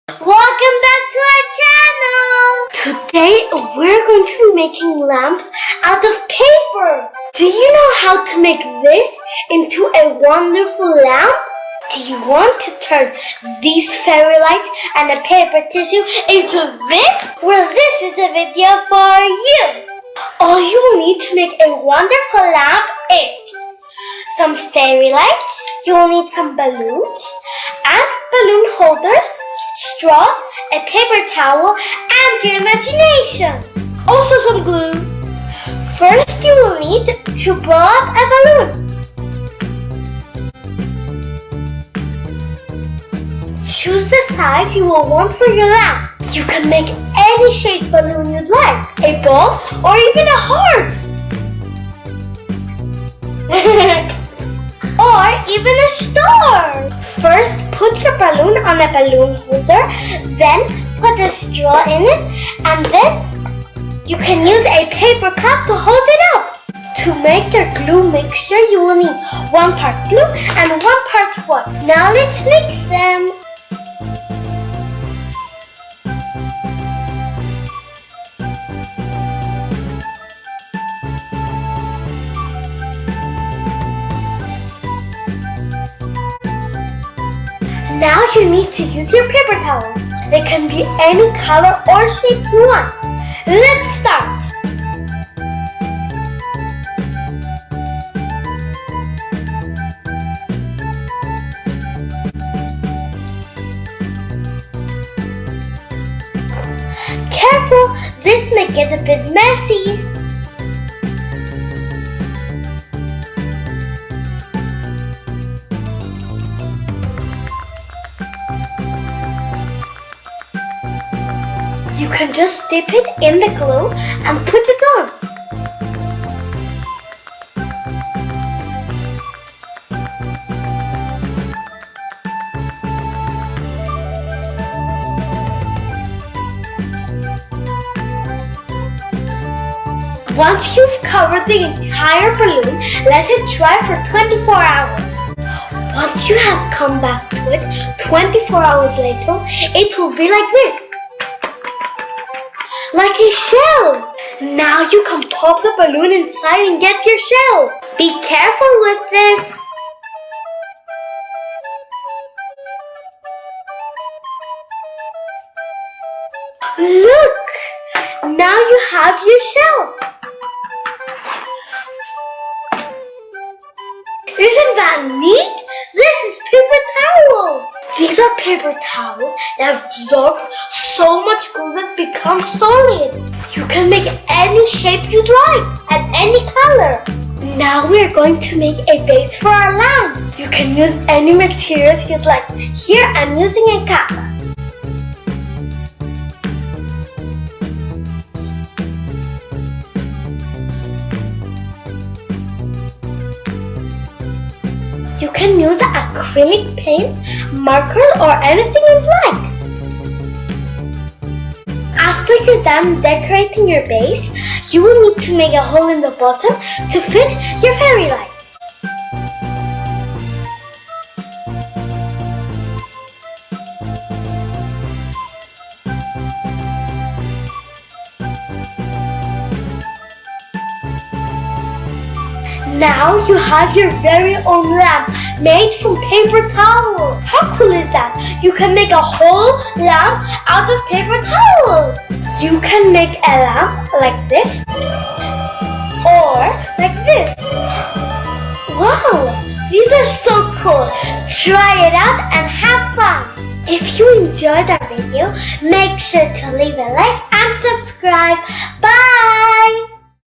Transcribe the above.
Welcome back to our channel! Today we're going to be making lamps out of paper. Do you know how to make this into a wonderful lamp? Do you want to turn these fairy lights and a paper tissue into this? Well, this is the video for you. All you will need to make a wonderful lamp is some fairy lights, you will need some balloons and balloon holders, straws, a paper towel, and your imagination. Also some glue. First, you will need to blow up a balloon. Choose the size you will want for your lamp. You can make any shaped balloon you'd like, a ball or even a heart. Or even a star. First, put your balloon on a balloon holder, then put a straw in it, and then you can use a paper cup to hold it up. To make your glue mixture, you will need 1 part glue and 1 part water. Now let's mix them. Now you need to use your paper towels. They can be any color or shape you want. Let's start! Careful, this may get a bit messy. You can just dip it in the glue and put it on. Once you've covered the entire balloon, let it dry for 24 hours. Once you have come back to it 24 hours later, it will be like this. Like a shell. Now you can pop the balloon inside and get your shell. Be careful with this. Look! Now you have your shell. Isn't that neat? This is paper towels. These are paper towels that absorb so much glue that become solid. You can make any shape you'd like and any color. Now we're going to make a base for our lamp. You can use any materials you'd like. Here I'm using a copper. You can use acrylic paints, marker, or anything you'd like. After you're done decorating your base, you will need to make a hole in the bottom to fit your fairy lights. Now you have your very own lamp made from paper towel. How cool is that? You can make a whole lamp out of paper towels. You can make a lamp like this or like this. Wow, these are so cool. Try it out and have fun. If you enjoyed our video, make sure to leave a like and subscribe. Bye!